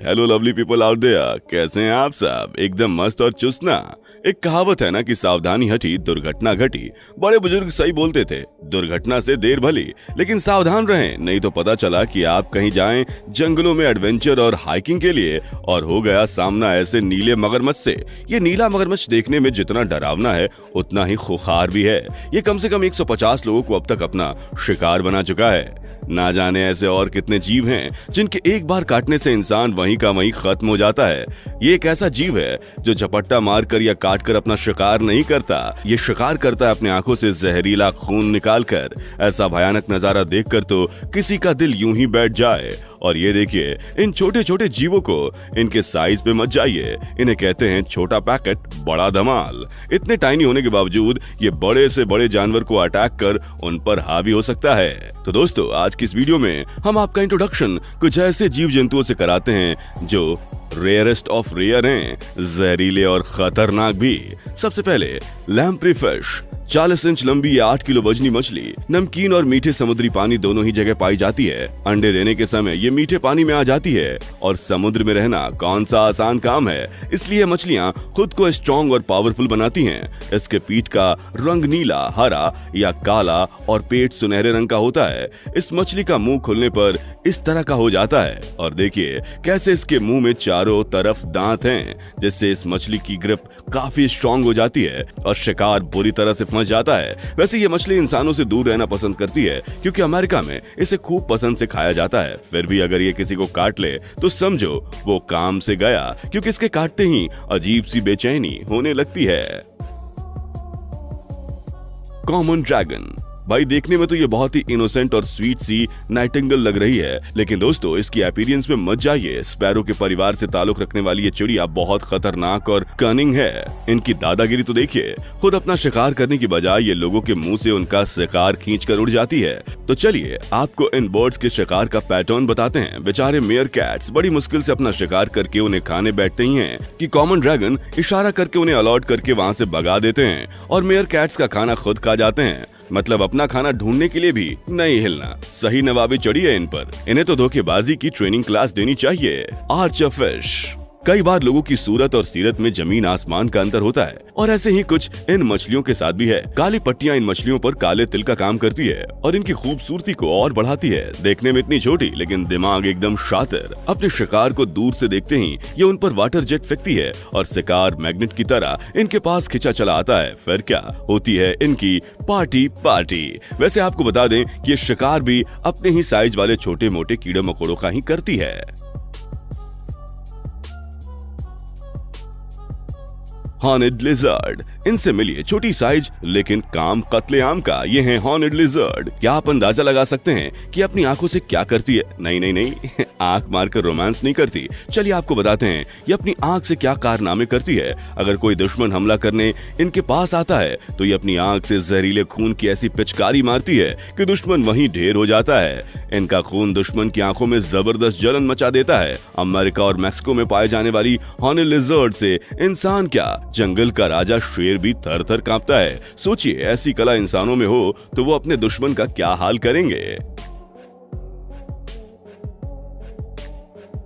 Hello lovely people out there, कैसे हैं आप सब? एकदम मस्त और चुस्त ना। एक कहावत है ना कि सावधानी हटी दुर्घटना घटी। बड़े बुजुर्ग सही बोलते थे, दुर्घटना से देर भली, लेकिन सावधान रहें, नहीं तो पता चला कि आप कहीं जाएं जंगलों में एडवेंचर और हाइकिंग के लिए और हो गया सामना ऐसे नीले मगरमच्छ से। ये नीला मगरमच्छ देखने में जितना डरावना है उतना ही खुखार भी है। ये कम से कम 150 लोगों को अब तक अपना शिकार बना चुका है। ना जाने ऐसे और कितने जीव हैं जिनके एक बार काटने से इंसान वहीं का वहीं खत्म हो जाता है। ये एक ऐसा जीव है जो झपट्टा मारकर या काटकर अपना शिकार नहीं करता, ये शिकार करता है अपने आंखों से जहरीला खून निकालकर। ऐसा भयानक नजारा देखकर तो किसी का दिल यूं ही बैठ जाए। और ये देखिए, इन छोटे छोटे जीवों को इनके साइज पे मत जाइए, इन्हें कहते हैं छोटा पैकेट बड़ा धमाल। इतने टाइनी होने के बावजूद ये बड़े से बड़े जानवर को अटैक कर उन पर हावी हो सकता है। तो दोस्तों, आज की इस वीडियो में हम आपका इंट्रोडक्शन कुछ ऐसे जीव जंतुओं से कराते हैं जो रेयरेस्ट ऑफ रेयर हैं, जहरीले और खतरनाक भी। सबसे पहले लैम्प्री फिश, 40 इंच लंबी या 8 किलो वजनी मछली नमकीन और मीठे समुद्री पानी दोनों ही जगह पाई जाती है। अंडे देने के समय ये मीठे पानी में आ जाती है और समुद्र में रहना कौन सा आसान काम है, इसलिए मछलियां खुद को स्ट्रॉन्ग और पावरफुल बनाती हैं। इसके पीठ का रंग नीला, हरा या काला और पेट सुनहरे रंग का होता है। इस मछली का मुंह खुलने पर इस तरह का हो जाता है और देखिए कैसे इसके मुंह में चारों तरफ दांत हैं, जिससे इस मछली की ग्रिप काफी स्ट्रॉन्ग हो जाती है और शिकार बुरी तरह से फंस जाता है। वैसे ये मछली इंसानों से दूर रहना पसंद करती है क्योंकि अमेरिका में इसे खूब पसंद से खाया जाता है। फिर भी अगर ये किसी को काट ले तो समझो वो काम से गया, क्योंकि इसके काटते ही अजीब सी बेचैनी होने लगती है। कॉमन ड्रैगन, भाई देखने में तो ये बहुत ही इनोसेंट और स्वीट सी नाइटिंगेल लग रही है, लेकिन दोस्तों इसकी अपीयरेंस में मत जाइए। स्पैरो के परिवार से ताल्लुक रखने वाली ये चिड़िया बहुत खतरनाक और कनिंग है। इनकी दादागिरी तो देखिए, खुद अपना शिकार करने की बजाय ये लोगों के मुंह से उनका शिकार खींचकर उड़ जाती है। तो चलिए आपको इन बर्ड्स के शिकार का पैटर्न बताते हैं। बेचारे मेयर कैट्स बड़ी मुश्किल से अपना शिकार करके उन्हें खाने बैठते ही हैं कि कॉमन ड्रैगन इशारा करके उन्हें अलॉट करके वहाँ से भगा देते हैं और मेयर कैट्स का खाना खुद खा जाते हैं। मतलब अपना खाना ढूंढने के लिए भी नहीं हिलना। सही नवाबी चढ़ी है इन पर। इन्हें तो धोखेबाजी की ट्रेनिंग क्लास देनी चाहिए। आर्चर फिश, कई बार लोगों की सूरत और सीरत में जमीन आसमान का अंतर होता है और ऐसे ही कुछ इन मछलियों के साथ भी है। काली पट्टियां इन मछलियों पर काले तिल का काम करती है और इनकी खूबसूरती को और बढ़ाती है। देखने में इतनी छोटी लेकिन दिमाग एकदम शातिर। अपने शिकार को दूर से देखते ही ये उन पर वाटर जेट फेंकती है और शिकार मैग्नेट की तरह इनके पास खिंचा चला आता है। फिर क्या होती है इनकी पार्टी। वैसे आपको बता दें कि ये शिकार भी अपने ही साइज वाले छोटे मोटे कीड़े मकोड़ों का ही करती है। हॉर्नेड लिजर्ड, इनसे मिलिए छोटी साइज लेकिन काम कत्लेआम का। ये है हॉर्नेड लिजर्ड। क्या आप अंदाजा लगा सकते हैं कि अपनी आंखों से क्या करती है? नहीं आंख मारकर रोमांस नहीं करती। चलिए आपको बताते हैं ये अपनी आंख से क्या कारनामे करती है। अगर कोई दुश्मन हमला करने इनके पास आता है तो ये अपनी आंख से जहरीले खून की ऐसी पिचकारी मारती है कि दुश्मन वहीं ढेर हो जाता है। इनका खून दुश्मन की आंखों में जबरदस्त जलन मचा देता है। अमेरिका और मैक्सिको में पाए जाने वाली हॉर्नेड लिजर्ड से इंसान क्या, जंगल का राजा शेर भी थर थर कांपता है। सोचिए ऐसी कला इंसानों में हो तो वो अपने दुश्मन का क्या हाल करेंगे।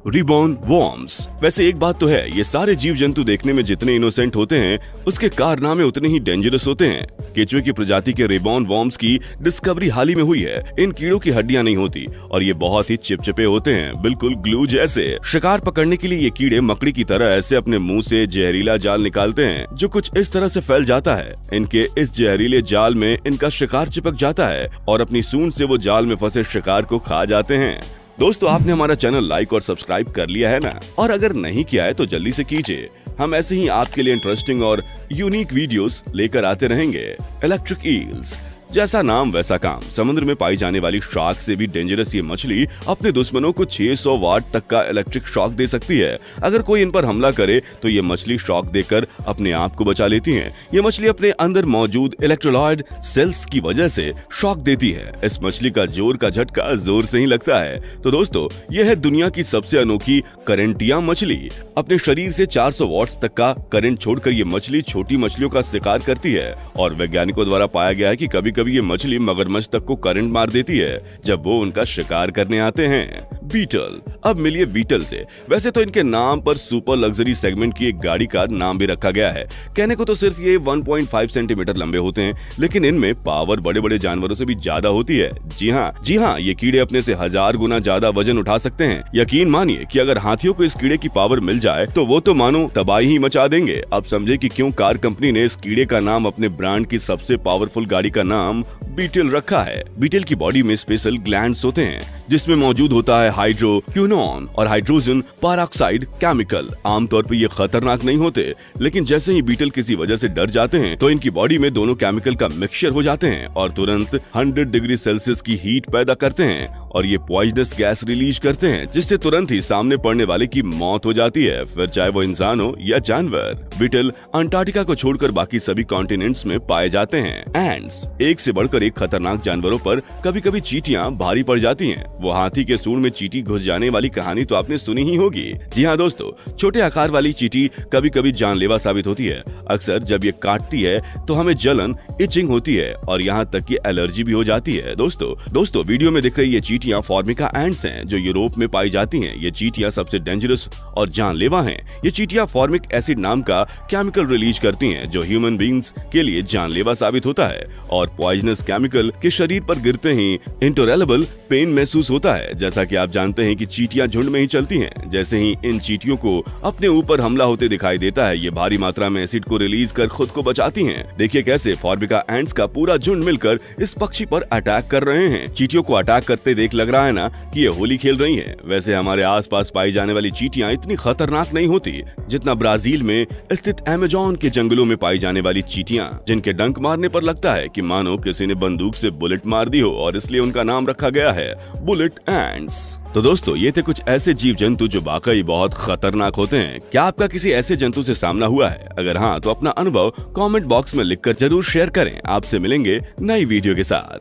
रिबॉर्न वॉर्म्स, वैसे एक बात तो है, ये सारे जीव जंतु देखने में जितने इनोसेंट होते हैं उसके कारनामे उतने ही डेंजरस होते हैं। केचुए की प्रजाति के रिबॉर्न वॉर्म्स की डिस्कवरी हाल ही में हुई है। इन कीड़ों की हड्डियां नहीं होती और ये बहुत ही चिपचिपे होते हैं, बिल्कुल ग्लू जैसे। शिकार पकड़ने के लिए ये कीड़े मकड़ी की तरह ऐसे अपने मुंह से जहरीला जाल निकालते हैं जो कुछ इस तरह से फैल जाता है। इनके इस जहरीले जाल में इनका शिकार चिपक जाता है और अपनी सूंड से वो जाल में फंसे शिकार को खा जाते हैं। दोस्तों, आपने हमारा चैनल लाइक और सब्सक्राइब कर लिया है ना? और अगर नहीं किया है तो जल्दी से कीजिए। हम ऐसे ही आपके लिए इंटरेस्टिंग और यूनिक वीडियोस लेकर आते रहेंगे। इलेक्ट्रिक ईल्स, जैसा नाम वैसा काम। समुद्र में पाई जाने वाली शार्क से भी डेंजरस ये मछली अपने दुश्मनों को 600 वाट तक का इलेक्ट्रिक शॉक दे सकती है। अगर कोई इन पर हमला करे तो ये मछली शॉक देकर अपने आप को बचा लेती हैं। ये मछली अपने अंदर मौजूद इलेक्ट्रोलाइड सेल्स की वजह से शॉक देती है। इस मछली का जोर का झटका जोर से ही लगता है। तो दोस्तों, यह है दुनिया की सबसे अनोखी करंटिया मछली। अपने शरीर से 400 वॉट्स तक का करंट छोड़कर ये मछली छोटी मछलियों का शिकार करती है और वैज्ञानिकों द्वारा पाया गया है कि कभी कभी ये मछली मगरमच्छ तक को करंट मार देती है जब वो उनका शिकार करने आते हैं। बीटल। अब मिलिए बीटल से। वैसे तो इनके नाम पर सुपर लग्जरी सेगमेंट की एक गाड़ी का नाम भी रखा गया है। कहने को तो सिर्फ ये 1.5 सेंटीमीटर लंबे होते हैं, लेकिन इनमें पावर बड़े बड़े जानवरों से भी ज्यादा होती है। जी हाँ, ये कीड़े अपने से 1000 गुना ज्यादा वजन उठा सकते हैं। यकीन मानिए कि अगर हाथियों को इस कीड़े की पावर मिल जाए तो वो तो मानो तबाही ही मचा देंगे। अब समझे कि क्यों कार कंपनी ने इस कीड़े का नाम अपने ब्रांड की सबसे पावरफुल गाड़ी का नाम बीटल रखा है। बीटल की बॉडी में स्पेशल ग्लैंड्स होते हैं जिसमें मौजूद होता है हाइड्रोक्विनोन और हाइड्रोजन पेरोक्साइड केमिकल। आमतौर पर ये खतरनाक नहीं होते, लेकिन जैसे ही बीटल किसी वजह से डर जाते हैं तो इनकी बॉडी में दोनों केमिकल का मिक्सचर हो जाते हैं और तुरंत 100 डिग्री सेल्सियस की हीट पैदा करते हैं और ये पॉइजनस गैस रिलीज करते हैं, जिससे तुरंत ही सामने पड़ने वाले की मौत हो जाती है, फिर चाहे वो इंसान हो या जानवर। बीटल अंटार्कटिका को छोड़कर बाकी सभी कॉन्टिनेंट्स में पाए जाते हैं। एंड्स एक से बढ़कर एक खतरनाक जानवरों पर कभी कभी चींटियां भारी पड़ जाती हैं। वो हाथी के सूंड में चींटी घुस जाने वाली कहानी तो आपने सुनी ही होगी। जी हाँ दोस्तों, छोटे आकार वाली चींटी कभी कभी जानलेवा साबित होती है। अक्सर जब ये काटती है तो हमें जलन, इचिंग होती है और यहाँ तक कि एलर्जी भी हो जाती है। दोस्तों वीडियो में दिख रही ये चींटियां फॉर्मिका एंड्स हैं जो यूरोप में पाई जाती हैं। ये चींटियां सबसे डेंजरस और जानलेवा हैं। ये चींटियां फॉर्मिक एसिड नाम का केमिकल रिलीज करती हैं जो ह्यूमन बींग्स के लिए जानलेवा साबित होता है और पॉइजनस केमिकल के शरीर पर गिरते ही इंटॉलरेबल पेन महसूस होता है। जैसा कि आप जानते हैं कि चींटियां झुंड में ही चलती हैं। जैसे ही इन चींटियों को अपने ऊपर हमला होते दिखाई देता है, ये भारी मात्रा में एसिड को रिलीज कर खुद को बचाती हैं। देखिए कैसे फॉर्मिका एंड्स का पूरा झुंड मिलकर इस पक्षी पर अटैक कर रहे हैं। चींटियों को अटैक करते देख लग रहा है ना कि ये होली खेल रही हैं। वैसे हमारे आसपास पाई जाने वाली चींटियां इतनी खतरनाक नहीं होती जितना ब्राजील में स्थित अमेज़न के जंगलों में पाई जाने वाली चींटियां, जिनके डंक मारने पर लगता है कि मानो किसी ने बंदूक से बुलेट मार दी हो और इसलिए उनका नाम रखा गया है बुलेट एंड्स। तो दोस्तों ये थे कुछ ऐसे जीव जंतु जो वाकई बहुत खतरनाक होते हैं। क्या आपका किसी ऐसे जंतु से सामना हुआ है? अगर हाँ तो अपना अनुभव कमेंट बॉक्स में लिखकर जरूर शेयर करें। आपसे मिलेंगे नई वीडियो के साथ।